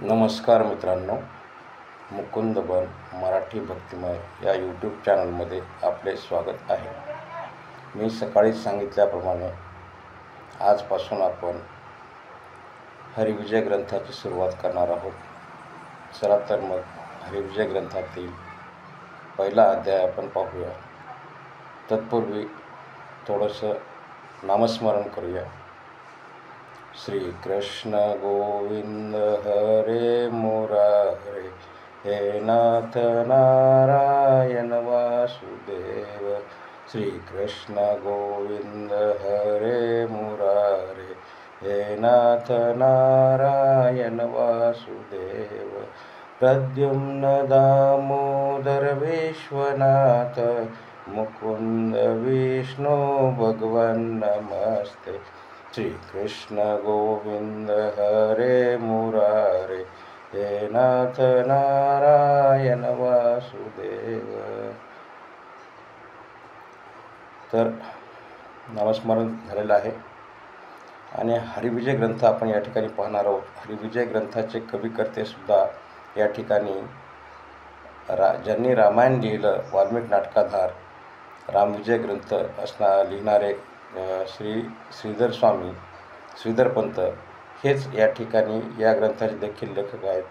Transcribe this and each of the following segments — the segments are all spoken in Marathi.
नमस्कार मित्रांनो, मुकुंद बन मराठी भक्तिमय या यूट्यूब चॅनलमध्ये आपले स्वागत आहे. मी सकाळीच सांगितल्याप्रमाणे आजपासून आपण हरिविजय ग्रंथाची सुरुवात करणार आहोत. चला तर मग हरिविजय ग्रंथातील पहिला अध्याय आपण पाहूया. तत्पूर्वी थोडंसं नामस्मरण करूया. श्री कृष्ण गोविंद हरे मुरारे, हे नाथ नारायण वासुदेव. श्री कृष्ण गोविंद हरे मुरारे, हे नाथ नारायण वासुदेव. प्रद्युम्न दामोदर विश्वनाथ, मुकुंद विष्णु भगवन् नमस्ते. श्री कृष्ण गोविंद हरे मुरारे, हे नाथ नारायण वासुदेव. तर नामस्मरण झालेलं आहे आणि हरिविजय ग्रंथ आपण या ठिकाणी पाहणार आहोत. हरिविजय ग्रंथाचे कविकर्ते सुद्धा या ठिकाणी ज्यांनी रामायण लिहिलं, वाल्मिक नाटकाधार रामविजय ग्रंथ लिहिणारे श्रीधर पंत हेच या ठिकाणी या ग्रंथाचे देखील लेखक आहेत.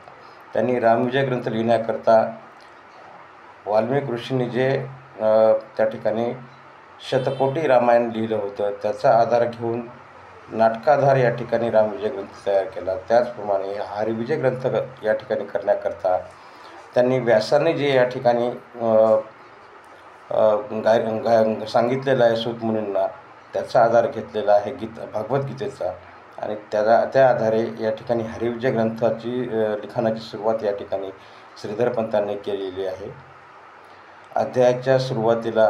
त्यांनी रामविजय ग्रंथ लिहिण्याकरता वाल्मिक ऋषींनी जे त्या ठिकाणी शतकोटी रामायण लिहिलं होतं, त्याचा आधार घेऊन नाटकाधार या ठिकाणी रामविजय ग्रंथ तयार केला. त्याचप्रमाणे हरिविजय ग्रंथ या ठिकाणी करण्याकरता त्यांनी व्यासाने जे या ठिकाणी सांगितलेलं आहे सूतमुनींना, त्याचा आधार घेतलेला आहे भगवद्गीतेचा, आणि त्या आधारे या ठिकाणी हरिविजय ग्रंथाची लिखाणाची सुरुवात या ठिकाणी श्रीधर पंतांनी केलेली आहे. अध्यायाच्या सुरुवातीला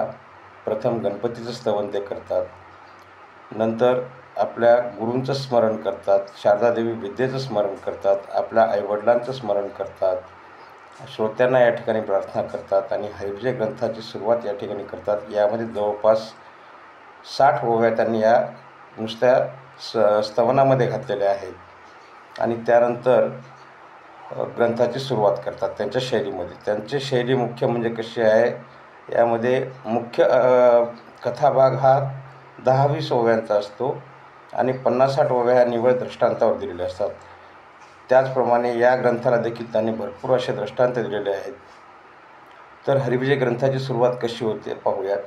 प्रथम गणपतीचं स्तवन ते करतात, नंतर आपल्या गुरूंचं स्मरण करतात, शारदादेवी विद्येचं स्मरण करतात, आपल्या आईवडिलांचं स्मरण करतात, श्रोत्यांना या ठिकाणी प्रार्थना करतात आणि हरिविजय ग्रंथाची सुरुवात या ठिकाणी करतात. यामध्ये जवळपास 60 ओव्या त्यांनी या नुसत्या स्तवनामध्ये घातलेल्या आहेत आणि त्यानंतर ग्रंथाची सुरुवात करतात त्यांच्या शैलीमध्ये. त्यांची शैली मुख्य म्हणजे कशी आहे, यामध्ये मुख्य कथाभाग हा 10-20 ओव्यांचा असतो आणि 50-60 ओव्या ह्या निव्वळ दृष्टांतावर दिलेल्या असतात. त्याचप्रमाणे या ग्रंथाला देखील त्यांनी भरपूर असे दृष्टांत दिलेले आहेत. तर हरिविजय ग्रंथाची सुरुवात कशी होते पाहूयात.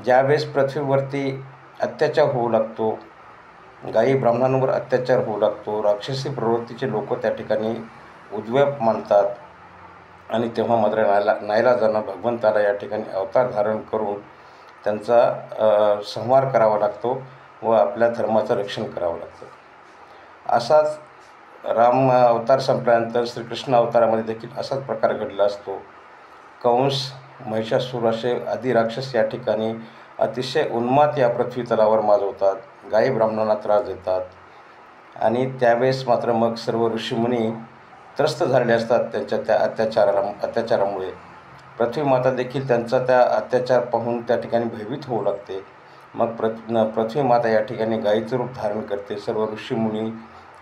ज्यावेळेस पृथ्वीवरती अत्याचार होऊ लागतो, गायी ब्राह्मणांवर अत्याचार होऊ लागतो, राक्षसी प्रवृत्तीचे लोक त्या ठिकाणी उद्व्याप मानतात आणि तेव्हा मात्र नाईलाजानं भगवंताला या ठिकाणी अवतार धारण करून त्यांचा संहार करावा लागतो व आपल्या धर्माचं रक्षण करावं लागतं. असाच राम अवतार संपल्यानंतर श्रीकृष्ण अवतारामध्ये देखील असाच प्रकार घडला असतो. कंस, महिषासूर असे आदी राक्षस या ठिकाणी अतिशय उन्माद या पृथ्वी तलावर माजवतात, गायी ब्राह्मणांना त्रास देतात आणि त्यावेळेस मात्र मग सर्व ऋषीमुनी त्रस्त झालेले असतात त्यांच्या त्या अत्याचारामुळे. पृथ्वी माता देखील त्यांचा त्या अत्याचार पाहून त्या ठिकाणी भयभीत होऊ लागते. मग पृथ्वी माता या ठिकाणी गायीचं रूप धारण करते. सर्व ऋषीमुनी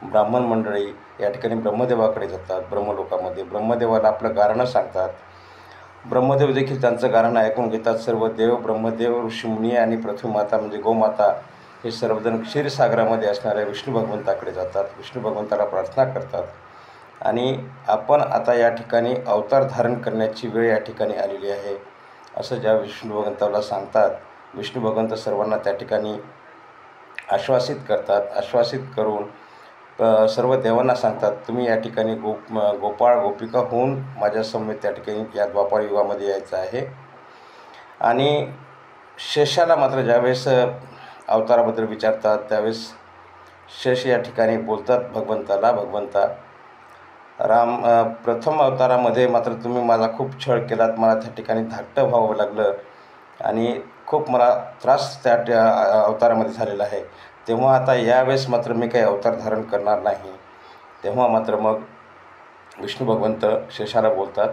ब्राह्मण मंडळी या ठिकाणी ब्रह्मदेवाकडे जातात. ब्रह्मलोकामध्ये ब्रह्मदेवाला आपलं गाऱ्हाणं सांगतात. ब्रह्मदेव देखील त्यांचं गाऱ्हाणं ऐकून घेतात. सर्व देव, ब्रह्मदेव, ऋषीमुनी आणि पृथ्वी माता म्हणजे गोमाता हे सर्वजण क्षीरसागरामध्ये असणाऱ्या विष्णू भगवंताकडे जातात. विष्णू भगवंताला प्रार्थना करतात आणि आपण आता या ठिकाणी अवतार धारण करण्याची वेळ या ठिकाणी आलेली आहे असं ज्या विष्णू भगवंताला सांगतात. विष्णू भगवंत सर्वांना त्या ठिकाणी आश्वासित करतात. आश्वासित करून सर्व देवांना सांगतात, तुम्ही या ठिकाणी गोपाळ गोपिका होऊन माझ्या समेत त्या ठिकाणी या द्वापार युगामध्ये यायचं आहे. आणि शेषाला मात्र ज्यावेळेस अवताराबद्दल विचारतात त्यावेळेस शेष या ठिकाणी बोलतात भगवंता राम, प्रथम अवतारामध्ये मात्र तुम्ही मला खूप छळ केलात, मला त्या ठिकाणी धाकटं व्हावं लागलं आणि खूप मला त्रास त्या अवतारामध्ये झालेला आहे. तेव्हा आता यावेळेस मात्र मी काही अवतार धारण करणार नाही. तेव्हा मात्र मग विष्णू भगवंत शेषाला बोलतात,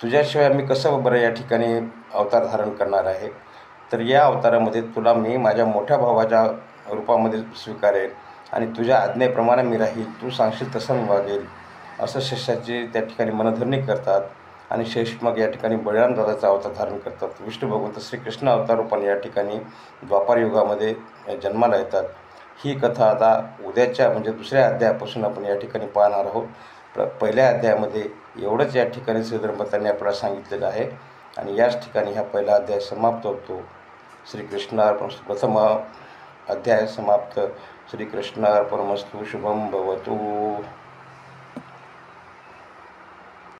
तुझ्याशिवाय मी कसं बरं या ठिकाणी अवतार धारण करणार आहे. तर या अवतारामध्ये तुला मी माझ्या मोठ्या भावाच्या रूपामध्ये स्वीकारेल आणि तुझ्या आज्ञेप्रमाणे मी राहील, तू सांगशील तसं मी वागेल, असं शेषाची त्या ठिकाणी मनधरणी करतात. आणि शेष मग या ठिकाणी बळीराम दादाचा अवतार धारण करतात. विष्णू भगवंत श्रीकृष्ण अवतार रूपाने या ठिकाणी द्वापार युगामध्ये जन्माला येतात. ही कथा आता उद्याच्या म्हणजे दुसऱ्या अध्यायापासून आपण या ठिकाणी पाहणार आहोत. पहिल्या अध्यायामध्ये एवढंच या ठिकाणी श्रीधर्मतांनी आपल्याला सांगितलेलं आहे आणि याच ठिकाणी हा पहिला अध्याय समाप्त होतो. श्रीकृष्णार्पण. प्रथम अध्याय समाप्त. श्रीकृष्णार्पणमस्तु. शुभम भवतु.